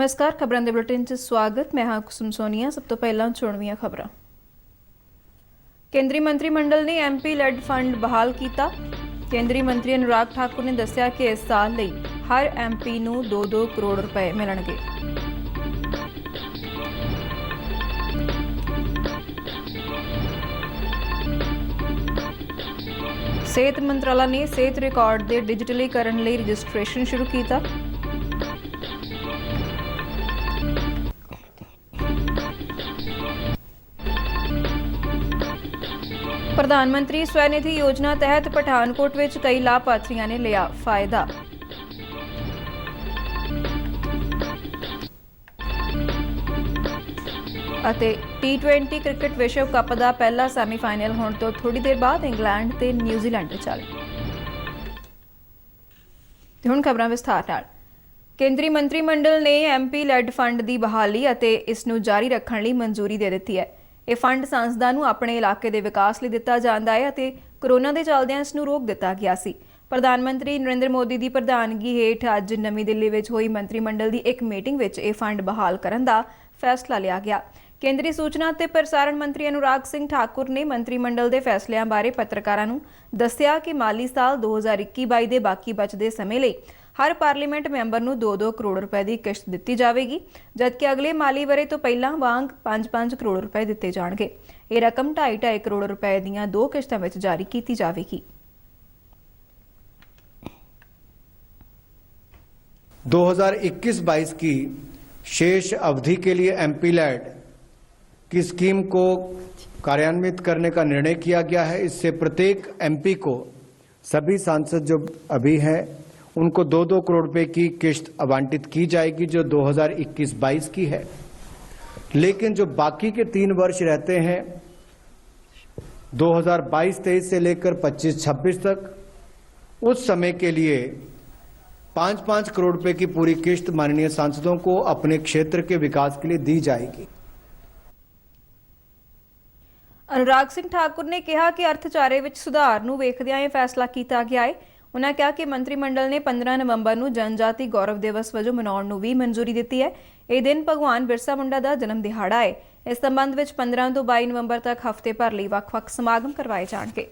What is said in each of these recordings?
नमस्कार, खबरों के बुलेटिन च स्वागत। मैं हाँ कुसुम सोनिया। सब तो पहला चुनवियां खबरां। केंद्रीय मंत्रिमंडल ने MP लैड फंड बहाल किया। केंद्रीय मंत्री अनुराग ठाकुर ने दस्सिया कि इस साल ਲਈ हर MP ਨੂੰ 2-2 करोड़ रुपए मिलणगे। सेहत मंत्रालय ने सेहत रिकॉर्ड के डिजिटलीकरण ਲਈ रजिस्ट्रेशन शुरू किया। प्रधानमंत्री स्वनिधि योजना तहत पठानकोट में कई लाभार्थियों ने लिया फायदा। T20 क्रिकेट विश्व कप का पहला सैमीफाइनल होने तो थोड़ी देर बाद इंग्लैंड ते न्यूजीलैंड में चले। हुण खबरां विस्तार नाल। केंद्रीय मंत्रिमंडल ने MP लैड फंड की बहाली ਅਤੇ ਇਸ ਨੂੰ जारी रखने ਲਈ मंजूरी दे दी है। ਇਹ ਫੰਡ ਸੰਸਥਾ ਨੂੰ ਆਪਣੇ ਇਲਾਕੇ ਦੇ ਵਿਕਾਸ ਲਈ ਦਿੱਤਾ ਜਾਂਦਾ ਹੈ ਅਤੇ ਕੋਰੋਨਾ ਦੇ ਚੱਲਦਿਆਂ ਇਸ ਨੂੰ ਰੋਕ ਦਿੱਤਾ ਗਿਆ ਸੀ। ਪ੍ਰਧਾਨ ਮੰਤਰੀ ਨਰਿੰਦਰ ਮੋਦੀ ਦੀ ਪ੍ਰਧਾਨਗੀ ਹੇਠ ਅੱਜ ਨਵੀਂ ਦਿੱਲੀ ਵਿੱਚ ਹੋਈ ਮੰਤਰੀ ਮੰਡਲ ਦੀ ਇੱਕ ਮੀਟਿੰਗ ਵਿੱਚ ਇਹ ਫੰਡ ਬਹਾਲ ਕਰਨ ਦਾ ਫੈਸਲਾ ਲਿਆ ਗਿਆ। ਕੇਂਦਰੀ ਸੂਚਨਾ ਅਤੇ ਪ੍ਰਸਾਰਣ ਮੰਤਰੀ ਅਨੁਰਾਗ ਸਿੰਘ ਠਾਕੁਰ ਨੇ ਮੰਤਰੀ ਮੰਡਲ ਦੇ ਫੈਸਲਿਆਂ ਬਾਰੇ ਪੱਤਰਕਾਰਾਂ ਨੂੰ ਦੱਸਿਆ ਕਿ ਮਾਲੀ ਸਾਲ 2021-22 ਦੇ ਬਾਕੀ ਬਚਦੇ ਸਮੇਂ ਲਈ हर पार्लीमेंट मैंबर ਨੂੰ 2-2 करोड़ रुपए की किश्त दी जाएगी, जबकि अगले माली वरे तो पहला वांग 5-5 करोड़ रुपए दिए जाएंगे। ये रकम 2.5 करोड़ रुपए दीयां 2 किश्तों में जारी की जाएगी। 2021-22 की शेष अवधि के लिए MP लैड की स्कीम को कार्यान्वित करने का निर्णय किया गया है। इससे प्रत्येक MP को सभी सांसद जो अभी हैं उनको 2-2 करोड़ रुपए की किश्त आवंटित की जाएगी, जो 2021-22 की है। लेकिन जो बाकी के 3 वर्ष रहते हैं 2022-23 से लेकर 25-26 तक, उस समय के लिए 5-5 करोड़ रुपए की पूरी किश्त माननीय सांसदों को अपने क्षेत्र के विकास के लिए दी जाएगी। अनुराग सिंह ठाकुर ने कहा कि अर्थचारे विच सुधार नूं वेखदिआं यह फैसला किया गया है। उन्होंने कहा कि मंत्रिमंडल ने 15 नवंबर को जनजाति गौरव दिवस वजों मनाउण नूं भी मंजूरी दी है। यह दिन भगवान बिरसा मुंडा का जन्म दिहाड़ा है। इस संबंध में 15 तो 22 नवंबर तक हफ्ते भर लिए वक्-वक् समागम करवाए जाएंगे।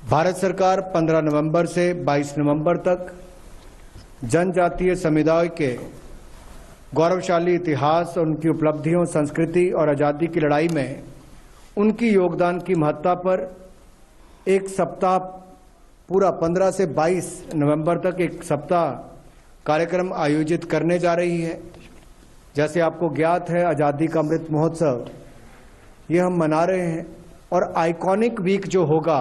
भारत सरकार 15 नवंबर से 22 नवंबर तक जनजातीय समुदाय के गौरवशाली इतिहास, उनकी उपलब्धियों, संस्कृति और आज़ादी की लड़ाई में उनकी योगदान की महत्ता पर एक सप्ताह पूरा 15 से 22 नवंबर तक एक सप्ताह कार्यक्रम आयोजित करने जा रही है। जैसे आपको ज्ञात है, आज़ादी का अमृत महोत्सव ये हम मना रहे हैं और आइकॉनिक वीक जो होगा,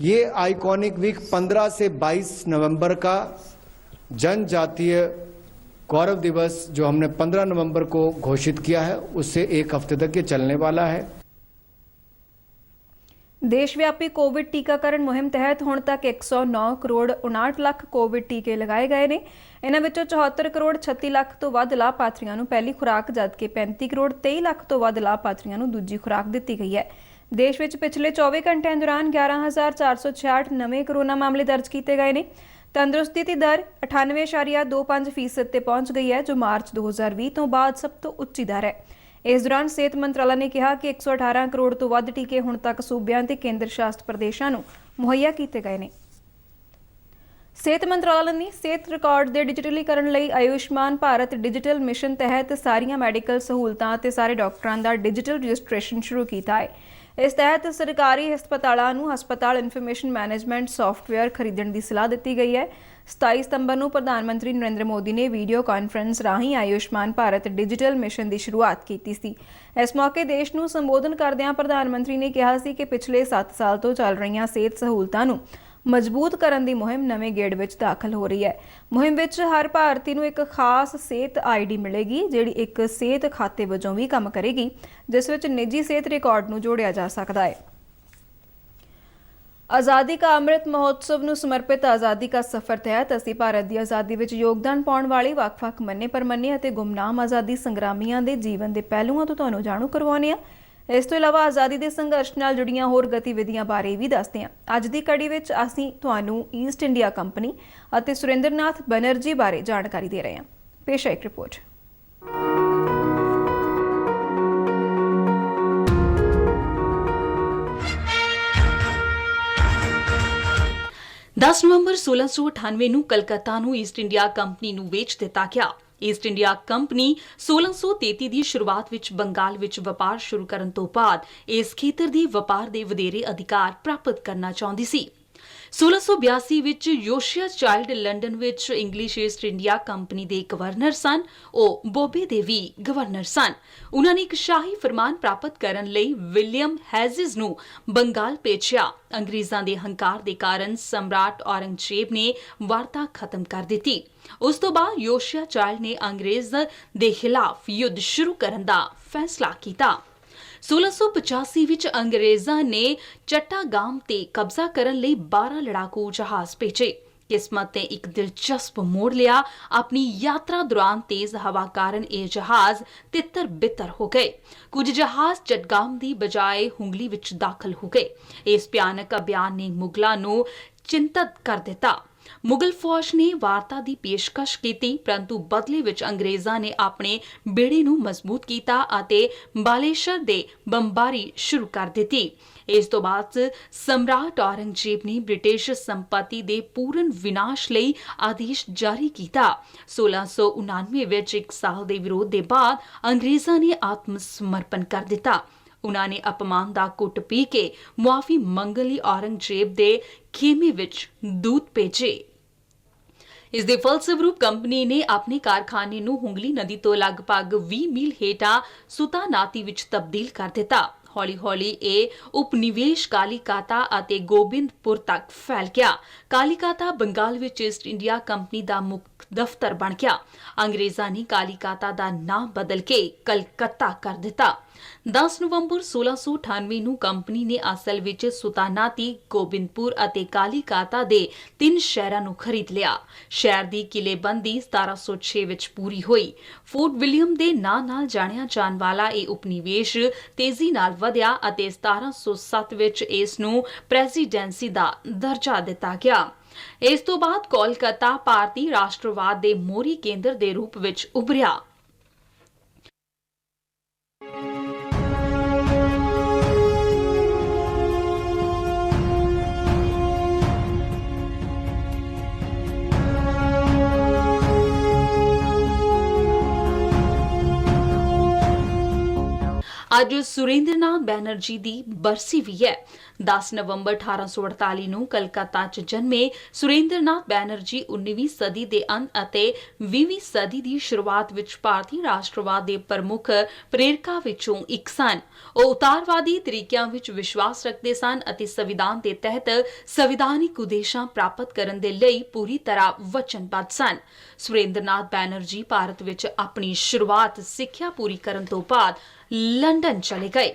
ये आइकॉनिक वीक 15 से 22 नवंबर का जनजातीय गौरव दिवस जो हमने 15 नवंबर को घोषित किया है, उससे एक हफ्ते तक ये चलने वाला है। देशव्यापी कोविड टीकाकरण मुहिम तहत हुण तक 109 करोड़ 59 लाख कोविड टीके लगाए गए ने। इन्हां विचों 74 करोड़ 36 लाख तो वध लाभार्थियों नूं पहली खुराक, जबकि 35 करोड़ 23 लाख तो वध लाभार्थियों नूं दूजी खुराक दी गई है। देश विच पिछले 24 घंटिਆਂ दौरान 11,466 नवे कोरोना मामले दर्ज किए गए हैं। तंदुरुस्ती की दर 98.25% ते पहुंच गई है, जो मार्च 2020 तो बाद सब तो उच्ची दर है। इस दौरान सेहत मंत्रालय ने कहा कि 118 करोड़ तो वध टीके हुण तक सूबियां ते केंद्र शासित प्रदेशों नूं मुहैया किए गए हैं। सेहत मंत्रालय ने सेहत रिकॉर्ड के डिजिटलीकरण ਲਈ आयुष्मान भारत डिजिटल मिशन तहत सारियां मैडिकल सहूलतां ते सारे डॉक्टरां दा डिजिटल रजिस्ट्रेशन शुरू किया है। इस तहत सरकारी हस्पतालों नूं हस्पताल इन्फॉर्मेशन मैनेजमेंट सॉफ्टवेयर खरीदण की सलाह दी गई है। 27 सितंबर को प्रधानमंत्री नरेंद्र मोदी ने वीडियो कॉन्फ्रेंस राही आयुष्मान भारत डिजिटल मिशन की शुरुआत की थी। इस मौके देश को संबोधन करदिआं प्रधानमंत्री ने कहा कि पिछले 7 साल तो चल रही सेहत सहूलतां नूं मजबूत करने की मुहिम नवे गेड़ में दाखिल हो रही है। मुहिम में हर भारती को एक खास सेहत ID मिलेगी, जिहड़ी एक सेहत खाते वजों भी काम करेगी, जिस विच निजी सेहत रिकॉर्ड नूं जोड़िया जा सकता है। आज़ादी का अमृत महोत्सव नूं समर्पित आज़ादी का सफर तहत असीं भारत की आज़ादी विच योगदान पाउण वाले वक्-वक् मन्ने परमन्ने अते गुमनाम आज़ादी संग्रामियों के जीवन के पहलुओं तो तुहानूं जाणू करवाउने आ। ਇਸ ਤੋਂ ਇਲਾਵਾ ਆਜ਼ਾਦੀ ਦੇ ਸੰਘਰਸ਼ ਨਾਲ ਜੁੜੀਆਂ ਹੋਰ ਗਤੀਵਿਧੀਆਂ ਬਾਰੇ ਵੀ ਦੱਸਦੇ ਹਾਂ। ਅੱਜ ਦੀ ਕੜੀ ਵਿੱਚ ਅਸੀਂ ਤੁਹਾਨੂੰ ਈਸਟ ਇੰਡੀਆ ਕੰਪਨੀ ਅਤੇ ਸੁਰਿੰਦਰਨਾਥ ਬੈਨਰਜੀ ਬਾਰੇ ਜਾਣਕਾਰੀ ਦੇ ਰਹੇ ਹਾਂ। ਪੇਸ਼ ਹੈ ਇੱਕ ਰਿਪੋਰਟ। 10 ਨਵੰਬਰ 1698 ਨੂੰ ਕਲਕੱਤਾ ਨੂੰ ਈਸਟ ਇੰਡੀਆ ਕੰਪਨੀ ਨੂੰ ਵੇਚ ਦਿੱਤਾ ਗਿਆ। ਈਸਟ ਇੰਡੀਆ ਕੰਪਨੀ 1633 ਦੀ ਸ਼ੁਰੂਆਤ ਵਿੱਚ ਬੰਗਾਲ ਵਿੱਚ ਵਪਾਰ ਸ਼ੁਰੂ ਕਰਨ ਤੋਂ ਬਾਅਦ ਇਸ ਖੇਤਰ ਦੇ ਵਪਾਰ ਦੇ ਵਧੇਰੇ ਅਧਿਕਾਰ ਪ੍ਰਾਪਤ ਕਰਨਾ ਚਾਹੁੰਦੀ ਸੀ। 1682 ਵਿੱਚ ਯੋਸ਼ੀਆ ਚਾਈਲਡ ਲੰਡਨ ਵਿੱਚ ਇੰਗਲਿਸ਼ ਈਸਟ ਇੰਡੀਆ ਕੰਪਨੀ ਦੇ ਗਵਰਨਰ ਸਨ। ਉਹ ਬੋਬੇ ਦੇ ਵੀ ਗਵਰਨਰ ਸਨ। ਉਹਨਾਂ ਨੇ ਇੱਕ ਸ਼ਾਹੀ ਫਰਮਾਨ ਪ੍ਰਾਪਤ ਕਰਨ ਲਈ ਵਿਲੀਅਮ ਹੈਜ਼ਿਸ ਨੂੰ ਬੰਗਾਲ ਭੇਜਿਆ। ਅੰਗਰੇਜ਼ਾਂ ਦੇ ਹੰਕਾਰ ਦੇ ਕਾਰਨ ਸਮਰਾਟ ਔਰੰਗਜ਼ੇਬ ਨੇ ਵਾਰਤਾ ਖਤਮ ਕਰ ਦਿੱਤੀ। ਉਸ ਤੋਂ ਬਾਅਦ ਯੋਸ਼ੀਆ ਚਾਈਲਡ ਨੇ ਅੰਗਰੇਜ਼ ਦੇ ਖਿਲਾਫ ਯੁੱਧ ਸ਼ੁਰੂ ਕਰਨ ਦਾ ਫੈਸਲਾ ਕੀਤਾ। 1685 ਵਿੱਚ ਅੰਗਰੇਜ਼ਾਂ ਨੇ ਚੱਟਾਗਾਮ ਤੇ ਕਬਜ਼ਾ ਕਰਨ ਲਈ 12 ਲੜਾਕੂ ਜਹਾਜ਼ ਭੇਜੇ। ਕਿਸਮਤ ਨੇ ਇੱਕ ਦਿਲਚਸਪ ਮੋੜ ਲਿਆ। ਆਪਣੀ ਯਾਤਰਾ ਦੌਰਾਨ ਤੇਜ਼ ਹਵਾ ਕਾਰਨ ਇਹ ਜਹਾਜ਼ ਤਿੱਤਰ ਬਿੱਤਰ ਹੋ ਗਏ। ਕੁਝ ਜਹਾਜ਼ ਚੱਟਗਾਮ ਦੀ ਬਜਾਏ ਹੁੰਗਲੀ ਵਿੱਚ ਦਾਖਲ ਹੋ ਗਏ। ਇਸ ਭਿਆਨਕ ਅਭਿਆਨ ਨੇ ਮੁਗਲਾਂ ਨੂੰ ਚਿੰਤਤ ਕਰ ਦਿੱਤਾ। ਮੁਗਲ ਫੌਜ ਨੇ ਵਾਰਤਾ ਦੀ ਪੇਸ਼ਕਸ਼ ਕੀਤੀ, ਪਰੰਤੂ ਬਦਲੇ ਵਿੱਚ ਅੰਗਰੇਜ਼ਾਂ ਨੇ ਆਪਣੇ ਬੇੜੇ ਨੂੰ ਮਜ਼ਬੂਤ ਕੀਤਾ ਅਤੇ ਬਾਲੇਸ਼ਰ ਦੇ ਬੰਬਾਰੀ ਸ਼ੁਰੂ ਕਰ ਦਿੱਤੀ। ਇਸ ਤੋਂ ਬਾਅਦ ਸਮਰਾਟ ਔਰੰਗਜ਼ੇਬ ਨੇ ਬ੍ਰਿਟਿਸ਼ ਸੰਪਤੀ ਦੇ ਪੂਰਨ ਵਿਨਾਸ਼ ਲਈ ਆਦੇਸ਼ ਜਾਰੀ ਕੀਤਾ। 1699 ਵਿੱਚ ਇੱਕ ਸਾਲ ਦੇ ਵਿਰੋਧ ਦੇ ਬਾਅਦ ਅੰਗਰੇਜ਼ਾਂ ਨੇ ਆਤਮ ਸਮਰਪਣ ਕਰ ਦਿੱਤਾ। ਉਹਨਾਂ ਨੇ ਅਪਮਾਨ ਦਾ ਘੁੱਟ ਪੀ ਕੇ ਮੁਆਫੀ ਮੰਗਣ ਲਈ ਔਰੰਗਜ਼ੇਬ ਦੇ ਖੇਮੇ ਵਿੱਚ ਦੂਤ ਭੇਜੇ। ਇਸ ਦੇ ਫਲਸਰੂਪ ਕੰਪਨੀ ਨੇ ਆਪਣੇ ਕਾਰਖਾਨੇ ਨੂੰ ਹੁੰਗਲੀ ਨਦੀ ਤੋਂ ਲਗਭਗ 20 ਮੀਲ ਹੇਠਾਂ ਸੁਤਾਨਾਤੀ ਵਿੱਚ ਤਬਦੀਲ ਕਰ ਦਿੱਤਾ। ਹੌਲੀ-ਹੌਲੀ ਇਹ ਉਪਨਿਵੇਸ਼ ਕਾਲੀਕਾਤਾ ਅਤੇ ਗੋਬਿੰਦਪੁਰ ਤੱਕ ਫੈਲ ਗਿਆ। ਕਾਲੀਕਾਤਾ ਬੰਗਾਲ ਵਿੱਚ ਈਸਟ ਇੰਡੀਆ ਕੰਪਨੀ ਦਾ ਮੁੱਖ ਦਫ਼ਤਰ ਬਣ ਗਿਆ। ਅੰਗਰੇਜ਼ਾਂ ਨੇ ਕਾਲੀਕਾਤਾ ਦਾ ਨਾਂ ਬਦਲ ਕੇ ਕਲਕੱਤਾ ਕਰ ਦਿੱਤਾ। 10 ਨਵੰਬਰ 1698 ਨੂੰ ਕੰਪਨੀ ਨੇ ਅਸਲ ਵਿੱਚ ਸੁਤਾਨਾਤੀ, ਗੋਬਿੰਦਪੁਰ ਅਤੇ ਕਾਲੀਕਾਤਾ ਦੇ 3 ਸ਼ਹਿਰਾਂ ਨੂੰ ਖਰੀਦ ਲਿਆ। ਸ਼ਹਿਰ ਦੀ ਕਿਲੇਬੰਦੀ 1706 ਵਿੱਚ ਪੂਰੀ ਹੋਈ। ਫੋਰਟ ਵਿਲੀਅਮ ਦੇ ਨਾਂ ਨਾਲ ਜਾਣਿਆ ਜਾਣ ਵਾਲਾ ਇਹ ਉਪਨਿਵੇਸ਼ ਤੇਜ਼ੀ ਨਾਲ ਵਧਿਆ ਅਤੇ 1707 ਵਿੱਚ ਇਸ ਨੂੰ ਪ੍ਰੈਜ਼ੀਡੈਂਸੀ ਦਾ ਦਰਜਾ ਦਿੱਤਾ ਗਿਆ। ਇਸ ਤੋਂ ਬਾਅਦ ਕੋਲਕਾਤਾ ਭਾਰਤੀ ਰਾਸ਼ਟਰਵਾਦ ਦੇ ਮੋਹਰੀ ਕੇਂਦਰ ਦੇ ਰੂਪ ਵਿੱਚ ਉਭਰਿਆ। ਅੱਜ ਸੁਰਿੰਦਰਨਾਥ ਬੈਨਰਜੀ ਦੀ ਬਰਸੀ ਵੀ ਹੈ। 10 ਨਵੰਬਰ 1848 ਨੂੰ ਕਲਕੱਤਾ 'ਚ ਜਨਮੇ ਸੁਰਿੰਦਰਨਾਥ ਬੈਨਰਜੀ 19ਵੀਂ ਸਦੀ ਦੇ ਅੰਤ ਅਤੇ 20ਵੀਂ ਸਦੀ ਦੀ ਸ਼ੁਰੂਆਤ ਵਿੱਚ ਭਾਰਤੀ ਰਾਸ਼ਟਰਵਾਦ ਦੇ ਪ੍ਰਮੁੱਖ ਪ੍ਰੇਰਕਾਂ ਵਿੱਚੋਂ ਇੱਕ ਸਨ। ਉਹ ਉਦਾਰਵਾਦੀ ਤਰੀਕਿਆਂ ਵਿੱਚ ਵਿਸ਼ਵਾਸ ਰੱਖਦੇ ਸਨ ਅਤੇ ਸੰਵਿਧਾਨ ਦੇ ਤਹਿਤ ਸੰਵਿਧਾਨਿਕ ਉਦੇਸ਼ਾਂ ਪ੍ਰਾਪਤ ਕਰਨ ਦੇ ਲਈ ਪੂਰੀ ਤਰ੍ਹਾਂ ਵਚਨਬੱਧ ਸਨ। ਸੁਰਿੰਦਰਨਾਥ ਬੈਨਰਜੀ ਭਾਰਤ ਵਿੱਚ ਆਪਣੀ ਸ਼ੁਰੂਆਤ ਸਿੱਖਿਆ ਪੂਰੀ ਕਰਨ ਤੋਂ ਬਾਅਦ ਲੰਡਨ ਚਲੇ ਗਏ।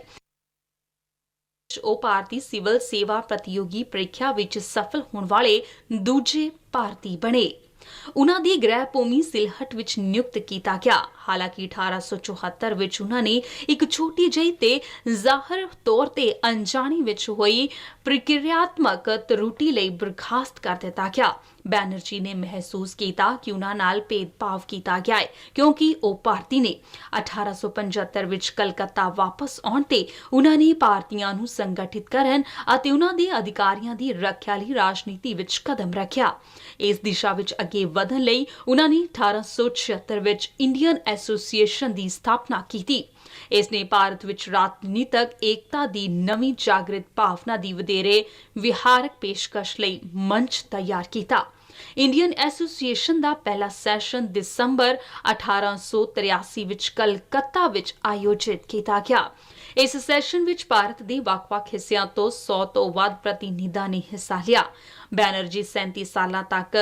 ਉਹ ਭਾਰਤੀ ਸਿਵਲ ਸੇਵਾ ਪ੍ਰਤੀਯੋਗੀ ਪ੍ਰੀਖਿਆ ਵਿੱਚ ਸਫਲ ਹੋਣ ਵਾਲੇ ਦੂਜੇ ਭਾਰਤੀ ਬਣੇ। ਉਹਨਾਂ ਦੀ ਗ੍ਰਹਿ ਭੂਮੀ ਸਿਲਹਟ ਵਿੱਚ ਨਿਯੁਕਤ ਕੀਤਾ ਗਿਆ। ਹਾਲਾਂਕਿ 1874 ਵਿੱਚ ਉਹਨਾਂ ਨੇ ਇੱਕ ਛੋਟੀ ਜਿਹੀ ਤੇ ਜ਼ਾਹਰ ਤੌਰ ਤੇ ਅਣਜਾਣੀ ਵਿੱਚ ਹੋਈ ਪ੍ਰਕਿਰਿਆਤਮਕ ਤਰੁੱਟੀ ਲਈ ਬਰਖਾਸਤ ਕਰ ਦਿੱਤਾ ਗਿਆ। ਬੈਨਰਜੀ ਨੇ ਮਹਿਸੂਸ ਕੀਤਾ ਕਿ ਉਹਨਾਂ ਨਾਲ ਭੇਦਭਾਵ ਕੀਤਾ ਗਿਆ ਹੈ ਕਿਉਂਕਿ ਉਹ ਭਾਰਤੀ ਨੇ। 1875 ਵਿੱਚ ਕਲਕੱਤਾ ਵਾਪਸ ਆਉਣ ਤੇ ਉਹਨਾਂ ਨੇ ਭਾਰਤੀਆਂ ਨੂੰ ਸੰਗਠਿਤ ਕਰਨ ਅਤੇ ਉਹਨਾਂ ਦੇ ਅਧਿਕਾਰੀਆਂ ਦੀ ਰੱਖਿਆ ਲਈ ਰਾਜਨੀਤੀ ਵਿੱਚ ਕਦਮ ਰੱਖਿਆ। ਇਸ ਦਿਸ਼ਾ ਵਿੱਚ ਅੱਗੇ ਵਧਣ ਲਈ ਉਹਨਾਂ ਨੇ 1876 ਵਿੱਚ ਇੰਡੀਅਨ ਐਸੋਸੀਏਸ਼ਨ ਦੀ ਸਥਾਪਨਾ ਕੀਤੀ। ਇਸ ਨੇ ਭਾਰਤ ਵਿੱਚ ਰਾਜਨੀਤਕ ਏਕਤਾ ਦੀ ਨਵੀਂ ਜਾਗਰਿਤ ਭਾਵਨਾ ਦੀ ਵਧੇਰੇ ਵਿਹਾਰਕ ਪੇਸ਼ਕਸ਼ ਲਈ ਮੰਚ ਤਿਆਰ ਕੀਤਾ। ਇੰਡੀਅਨ ਐਸੋਸੀਏਸ਼ਨ ਦਾ ਪਹਿਲਾ ਸੈਸ਼ਨ ਦਸੰਬਰ 1883 ਵਿੱਚ ਕਲਕੱਤਾ ਵਿੱਚ ਆਯੋਜਿਤ ਕੀਤਾ ਗਿਆ। ਇਸ ਸੈਸ਼ਨ ਵਿੱਚ ਭਾਰਤ ਦੇ ਵੱਖ-ਵੱਖ ਹਿੱਸਿਆਂ ਤੋਂ 100 ਤੋਂ ਵੱਧ ਪ੍ਰਤੀਨਿਧਾਂ ਨੇ ਹਿੱਸਾ ਲਿਆ। ਬੈਨਰਜੀ 37 ਸਾਲਾਂ ਤੱਕ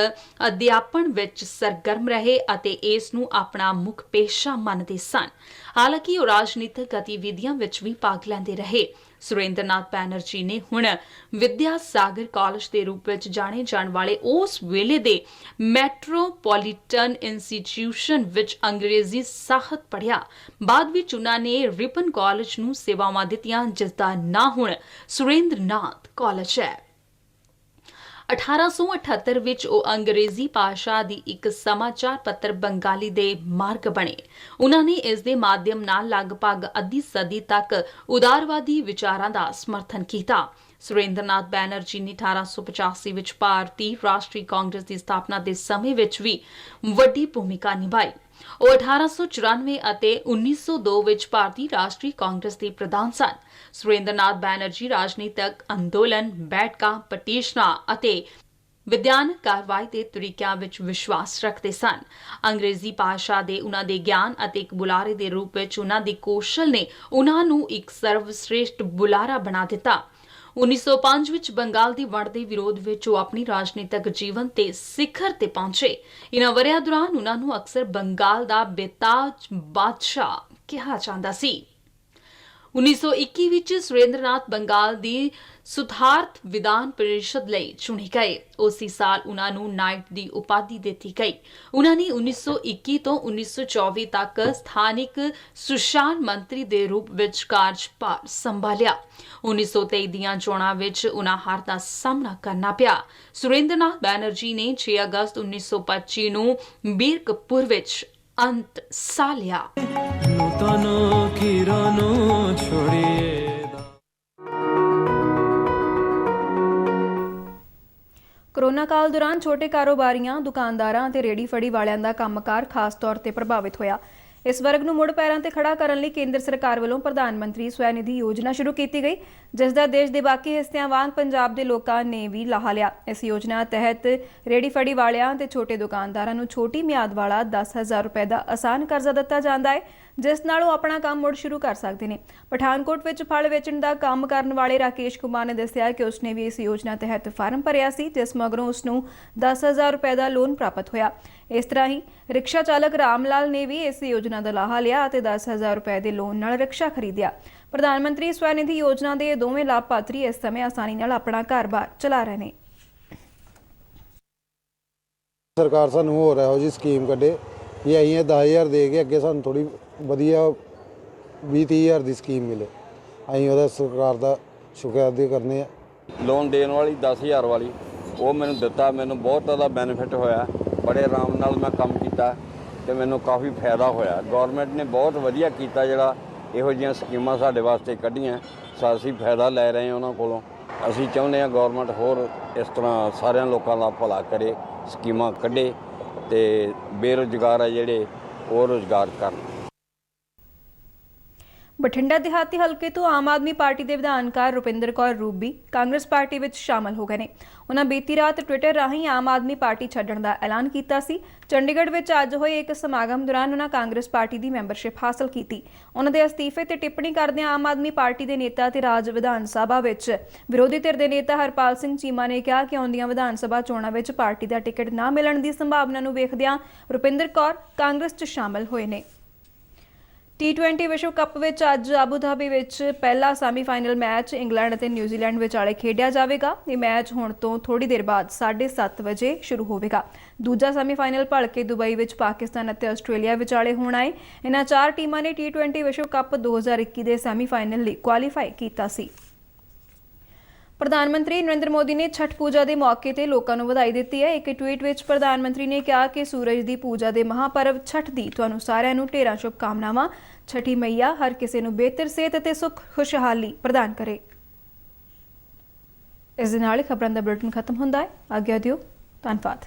ਅਧਿਆਪਨ ਵਿੱਚ ਸਰਗਰਮ ਰਹੇ ਅਤੇ ਇਸ ਨੂੰ ਆਪਣਾ ਮੁੱਖ ਪੇਸ਼ਾ ਮੰਨਦੇ ਸਨ। ਹਾਲਾਂਕਿ ਉਹ ਰਾਜਨੀਤਿਕ ਗਤੀਵਿਧੀਆਂ ਵਿੱਚ ਵੀ ਭਾਗ ਲੈਂਦੇ ਰਹੇ। ਸੁਰਿੰਦਰਨਾਥ ਬੈਨਰਜੀ ਨੇ ਹੁਣ ਵਿਦਿਆ ਸਾਗਰ ਕਾਲਜ ਦੇ ਰੂਪ ਵਿੱਚ ਜਾਣੇ ਜਾਣ ਵਾਲੇ ਉਸ ਵੇਲੇ ਦੇ ਮੈਟਰੋਪੋਲੀਟਨ ਇੰਸਟੀਚਿਊਸ਼ਨ ਵਿੱਚ ਅੰਗਰੇਜ਼ੀ ਸਾਹਿਤ ਪੜ੍ਹਿਆ। ਬਾਅਦ ਵਿੱਚ ਉਹਨਾਂ ਨੇ ਰਿਪਨ ਕਾਲਜ ਨੂੰ ਸੇਵਾਵਾਂ ਦਿੱਤੀਆਂ, ਜਿਸ ਦਾ ਨਾਂ ਹੁਣ ਸੁਰਿੰਦਰਨਾਥ ਕਾਲਜ ਹੈ। 1878 ਵਿੱਚ ਉਹ ਅੰਗਰੇਜ਼ੀ ਭਾਸ਼ਾ ਦੀ ਇੱਕ ਸਮਾਚਾਰ ਪੱਤਰ ਬੰਗਾਲੀ ਦੇ ਮਾਰਗ ਬਣੇ। ਉਹਨਾਂ ਨੇ ਇਸ ਦੇ ਮਾਧਿਅਮ ਨਾਲ ਲਗਭਗ ਅੱਧੀ ਸਦੀ ਤੱਕ ਉਦਾਰਵਾਦੀ ਵਿਚਾਰਾਂ ਦਾ ਸਮਰਥਨ ਕੀਤਾ। ਸੁਰਿੰਦਰਨਾਥ ਬੈਨਰਜੀ ਨੇ 1885 ਵਿੱਚ ਭਾਰਤੀ ਰਾਸ਼ਟਰੀ ਕਾਂਗਰਸ ਦੀ ਸਥਾਪਨਾ ਦੇ ਸਮੇਂ ਵਿੱਚ ਵੀ ਵੱਡੀ ਭੂਮਿਕਾ ਨਿਭਾਈ। ਉਹ 1894 ਅਤੇ 1902 ਵਿੱਚ ਭਾਰਤੀ ਰਾਸ਼ਟਰੀ ਕਾਂਗਰਸ ਦੇ ਪ੍ਰਧਾਨ ਸਨ। ਸੁਰਿੰਦਰਨਾਥ ਬੈਨਰਜੀ ਰਾਜਨੀਤਿਕ ਅੰਦੋਲਨ, ਬੈਠਕਾਂ, ਪਟੀਸ਼ਨਾਂ ਅਤੇ ਵਿਧਾਨਕ ਕਾਰਵਾਈ ਦੇ ਤਰੀਕਿਆਂ ਵਿੱਚ ਵਿਸ਼ਵਾਸ ਰੱਖਦੇ ਸਨ। ਅੰਗਰੇਜ਼ੀ ਭਾਸ਼ਾ ਦੇ ਉਹਨਾਂ ਦੇ ਗਿਆਨ ਅਤੇ ਇੱਕ ਬੁਲਾਰੇ ਦੇ ਰੂਪ ਵਿੱਚ ਉਹਨਾਂ ਦੀ ਕੌਸ਼ਲ ਨੇ ਉਹਨਾਂ ਨੂੰ ਇੱਕ ਸਰਵਸ਼੍ਰੇਸ਼ਟ ਬੁਲਾਰਾ ਬਣਾ ਦਿੱਤਾ। 1905 ਵਿੱਚ ਬੰਗਾਲ ਦੀ ਵੰਡ ਦੇ ਵਿਰੋਧ ਵਿੱਚ ਉਹ ਆਪਣੀ ਰਾਜਨੀਤਿਕ ਜੀਵਨ ਦੇ ਸਿਖਰ ਤੇ ਪਹੁੰਚੇ। ਇਨ੍ਹਾਂ ਵਰ੍ਹਿਆਂ ਦੌਰਾਨ ਉਹਨਾਂ ਨੂੰ ਅਕਸਰ ਬੰਗਾਲ ਦਾ ਬੇਤਾਜ ਬਾਦਸ਼ਾਹ ਕਿਹਾ ਜਾਂਦਾ ਸੀ। 1921 ਵਿੱਚ ਸੁਰਿੰਦਰਨਾਥ ਬੰਗਾਲ ਦੀ ਸੁਧਾਰਥ ਵਿਧਾਨ ਪਰਿਸ਼ਦ ਲਈ ਚੁਣੇ ਗਏ। ਉਸੇ ਸਾਲ ਉਹਨਾਂ ਨੂੰ ਨਾਈਟ ਦੀ ਉਪਾਧੀ ਦਿੱਤੀ ਗਈ। ਉਹਨਾਂ ਨੇ 1921 ਤੋਂ 1924 ਤੱਕ ਸਥਾਨਿਕ ਸੁਸ਼ਾਸਨ ਮੰਤਰੀ ਦੇ ਰੂਪ ਵਿੱਚ ਕਾਰਜਭਾਰ ਸੰਭਾਲਿਆ। 1923 ਦੀਆਂ ਚੋਣਾਂ ਵਿੱਚ ਉਹਨਾਂ ਹਾਰ ਦਾ ਸਾਹਮਣਾ ਕਰਨਾ ਪਿਆ। ਸੁਰਿੰਦਰਨਾਥ ਬੈਨਰਜੀ ਨੇ 6 ਅਗਸਤ 1925 ਨੂੰ ਬੀਰਕਪੁਰ ਵਿੱਚ ਅੰਤ ਸਾਹ ਲਿਆ। ਕੋਰੋਨਾ ਕਾਲ ਦੌਰਾਨ ਛੋਟੇ ਕਾਰੋਬਾਰੀਆਂ, ਦੁਕਾਨਦਾਰਾਂ ਅਤੇ ਰੇਹੜੀ ਫੜੀ ਵਾਲਿਆਂ ਦਾ ਕੰਮਕਾਰ ਖਾਸ ਤੌਰ ਤੇ ਪ੍ਰਭਾਵਿਤ ਹੋਇਆ। ਇਸ ਵਰਗ ਨੂੰ ਮੁੜ ਪੈਰਾਂ ਤੇ ਖੜਾ ਕਰਨ ਲਈ ਕੇਂਦਰ ਸਰਕਾਰ ਵੱਲੋਂ ਪ੍ਰਧਾਨ ਮੰਤਰੀ ਸਵੈ ਨਿਧੀ ਯੋਜਨਾ ਸ਼ੁਰੂ ਕੀਤੀ ਗਈ, ਜਿਸ ਦਾ ਦੇਸ਼ ਦੇ ਬਾਕੀ ਹਿੱਸਿਆਂ ਵਾਂਗ ਪੰਜਾਬ ਦੇ ਲੋਕਾਂ ਨੇ ਵੀ ਲਾਹਾ ਲਿਆ। ਇਸ ਯੋਜਨਾ ਤਹਿਤ ਰੇਹੜੀ ਫੜੀ ਵਾਲਿਆਂ ਤੇ ਛੋਟੇ ਦੁਕਾਨਦਾਰਾਂ ਨੂੰ ਛੋਟੀ ਮਿਆਦ ਵਾਲਾ 10,000 ਰੁਪਏ ਦਾ ਆਸਾਨ ਕਰਜ਼ਾ ਦਿੱਤਾ ਜਾਂਦਾ ਹੈ, ਜਿਸ ਨਾਲ ਉਹ ਆਪਣਾ ਕੰਮ ਮੁੜ ਸ਼ੁਰੂ ਕਰ ਸਕਦੇ ਨੇ। ਪਠਾਨਕੋਟ ਵਿੱਚ ਫਲ ਵੇਚਣ ਦਾ ਕੰਮ ਕਰਨ ਵਾਲੇ ਰਾਕੇਸ਼ ਕੁਮਾਰ ਨੇ ਦੱਸਿਆ ਕਿ ਉਸਨੇ ਵੀ ਇਸ ਯੋਜਨਾ ਤਹਿਤ ਫਾਰਮ ਭਰਿਆ ਸੀ, ਜਿਸ ਮਗਰੋਂ ਉਸਨੂੰ 10,000 ਰੁਪਏ ਦਾ ਲੋਨ ਪ੍ਰਾਪਤ ਹੋਇਆ। ਇਸ ਤਰ੍ਹਾਂ ਹੀ ਰਿਕਸ਼ਾ ਚਾਲਕ ਰਾਮ ਲਾਲ ਨੇ ਵੀ ਇਸ ਯੋਜਨਾ ਦਾ ਲਾਹਾ ਲਿਆ ਅਤੇ 10,000 ਰੁਪਏ ਦੇ ਲੋਨ ਨਾਲ ਰਿਕਸ਼ਾ ਖਰੀਦਿਆ। ਪ੍ਰਧਾਨ ਮੰਤਰੀ ਸਵੈ ਨਿਧੀ ਯੋਜਨਾ ਦੇ ਦੋਵੇਂ ਲਾਭਪਾਤਰੀ ਇਸ ਸਮੇਂ ਆਸਾਨੀ ਨਾਲ ਆਪਣਾ ਘਰ-ਬਾਰ ਚਲਾ ਰਹੇ ਨੇ। ਸਰਕਾਰ ਸਾਨੂੰ ਹੋਰ ਇਹੋ ਜਿਹੀ ਸਕੀਮ ਕੱਢੇ ਕਿ ਅਸੀਂ 10,000 ਦੇ ਕੇ ਅੱਗੇ ਸਾਨੂੰ ਥੋੜੀ ਵਧੀਆ 20-30,000 ਦੀ ਸਕੀਮ ਮਿਲੇ। ਅਸੀਂ ਉਹਦਾ ਸਰਕਾਰ ਦਾ ਸ਼ੁਕਰ ਅਦਾ ਕਰਨੇ ਆ। ਲੋਨ ਦੇਣ ਵਾਲੀ 10,000 ਵਾਲੀ ਉਹ ਮੈਨੂੰ ਦਿੱਤਾ, ਮੈਨੂੰ ਬਹੁਤ ਜ਼ਿਆਦਾ ਬੈਨੀਫਿਟ ਹੋਇਆ। ਬੜੇ ਆਰਾਮ ਨਾਲ ਮੈਂ ਕੰਮ ਕੀਤਾ ਤੇ ਮੈਨੂੰ ਕਾਫੀ ਫਾਇਦਾ ਹੋਇਆ। ਗਵਰਨਮੈਂਟ ਨੇ ਬਹੁਤ ਵਧੀਆ ਕੀਤਾ ਜਿਹੜਾ ਇਹੋ ਜਿਹੀਆਂ ਸਕੀਮਾਂ ਸਾਡੇ ਵਾਸਤੇ ਕੱਢੀਆਂ। ਅਸੀਂ ਫਾਇਦਾ ਲੈ ਰਹੇ ਹਾਂ ਉਹਨਾਂ ਕੋਲੋਂ। ਅਸੀਂ ਚਾਹੁੰਦੇ ਹਾਂ ਗਵਰਨਮੈਂਟ ਹੋਰ ਇਸ ਤਰ੍ਹਾਂ ਸਾਰਿਆਂ ਲੋਕਾਂ ਦਾ ਭਲਾ ਕਰੇ, ਸਕੀਮਾਂ ਕੱਢੇ ਤੇ ਬੇਰੁਜ਼ਗਾਰ ਆ ਜਿਹੜੇ ਉਹ ਰੁਜ਼ਗਾਰ ਕਰਨ। ਬਠਿੰਡਾ ਦਿਹਾਤੀ ਹਲਕੇ ਤੋਂ ਆਮ ਆਦਮੀ ਪਾਰਟੀ ਦੇ ਵਿਧਾਨਕਾਰ ਰੁਪਿੰਦਰ ਕੌਰ ਰੂਬੀ ਕਾਂਗਰਸ ਪਾਰਟੀ ਵਿੱਚ ਸ਼ਾਮਲ ਹੋ ਗਏ ਨੇ। ਉਹਨਾਂ ਬੀਤੀ ਰਾਤ ਟਵਿੱਟਰ ਰਾਹੀਂ ਆਮ ਆਦਮੀ ਪਾਰਟੀ ਛੱਡਣ ਦਾ ਐਲਾਨ ਕੀਤਾ ਸੀ। ਚੰਡੀਗੜ੍ਹ ਵਿੱਚ ਅੱਜ ਹੋਏ ਇੱਕ ਸਮਾਗਮ ਦੌਰਾਨ ਉਹਨਾਂ ਕਾਂਗਰਸ ਪਾਰਟੀ ਦੀ ਮੈਂਬਰਸ਼ਿਪ ਹਾਸਲ ਕੀਤੀ। ਉਹਨਾਂ ਦੇ ਅਸਤੀਫੇ ਤੇ ਟਿੱਪਣੀ ਕਰਦਿਆਂ ਆਮ ਆਦਮੀ ਪਾਰਟੀ ਦੇ ਨੇਤਾ ਤੇ ਰਾਜ ਵਿਧਾਨ ਸਭਾ ਵਿੱਚ ਵਿਰੋਧੀ ਧਿਰ ਦੇ ਨੇਤਾ ਹਰਪਾਲ ਸਿੰਘ ਚੀਮਾ ਨੇ ਕਿਹਾ ਕਿ ਆਉਂਦੀਆਂ ਵਿਧਾਨ ਸਭਾ ਚੋਣਾਂ ਵਿੱਚ ਪਾਰਟੀ ਦਾ ਟਿਕਟ ਨਾ ਮਿਲਣ ਦੀ ਸੰਭਾਵਨਾ ਨੂੰ ਵੇਖਦਿਆਂ ਰੁਪਿੰਦਰ ਕੌਰ ਕਾਂਗਰਸ 'ਚ ਸ਼ਾਮਲ ਹੋਏ ਨੇ। T20 ਵਿਸ਼ਵ ਕੱਪ ਵਿੱਚ ਅੱਜ ਆਬੂ ਧਾਬੀ ਵਿੱਚ ਪਹਿਲਾ ਸੈਮੀਫਾਈਨਲ ਮੈਚ ਇੰਗਲੈਂਡ ਅਤੇ ਨਿਊਜ਼ੀਲੈਂਡ ਵਿਚਾਲੇ ਖੇਡਿਆ ਜਾਵੇਗਾ। ਇਹ ਮੈਚ ਹੁਣ ਤੋਂ ਥੋੜੀ ਦੇਰ ਬਾਅਦ 7:30 ਵਜੇ ਸ਼ੁਰੂ ਹੋਵੇਗਾ। ਦੂਜਾ ਸੈਮੀਫਾਈਨਲ ਭਲਕੇ ਦੁਬਈ ਵਿੱਚ ਪਾਕਿਸਤਾਨ ਅਤੇ ਆਸਟ੍ਰੇਲੀਆ ਵਿਚਾਲੇ ਹੋਣਾ ਹੈ। ਇਹਨਾਂ 4 ਟੀਮਾਂ ਨੇ T20 ਵਿਸ਼ਵ ਕੱਪ 2021 ਦੇ ਸੈਮੀਫਾਈਨਲ ਲਈ ਕੁਆਲੀਫਾਈ ਕੀਤਾ ਸੀ। ਪ੍ਰਧਾਨ ਮੰਤਰੀ ਨਰਿੰਦਰ ਮੋਦੀ ਨੇ ਛਠ ਪੂਜਾ ਦੇ ਮੌਕੇ ਤੇ ਲੋਕਾਂ ਨੂੰ ਵਧਾਈ ਦਿੱਤੀ ਹੈ। ਇੱਕ ਟਵੀਟ ਵਿੱਚ ਪ੍ਰਧਾਨ ਮੰਤਰੀ ਨੇ ਕਿਹਾ ਕਿ ਸੂਰਜ ਦੀ ਪੂਜਾ ਦੇ ਮਹਾਪਰਵ ਛਠ ਦੀ ਤੁਹਾਨੂੰ ਸਾਰਿਆਂ ਨੂੰ ਢੇਰਾਂ ਸ਼ੁਭਕਾਮਨਾਵਾਂ। ਛਠੀ ਮਈਆ ਹਰ ਕਿਸੇ ਨੂੰ ਬਿਹਤਰ ਸਿਹਤ ਅਤੇ ਸੁੱਖ ਖੁਸ਼ਹਾਲੀ ਪ੍ਰਦਾਨ ਕਰੇ। ਇਸ ਦੇ ਨਾਲ ਖਬਰਾਂ ਦਾ ਬੁਲੇਟਿਨ ਖਤਮ ਹੁੰਦਾ ਹੈ। ਆਗਿਆ ਦਿਓ। ਧੰਨਵਾਦ।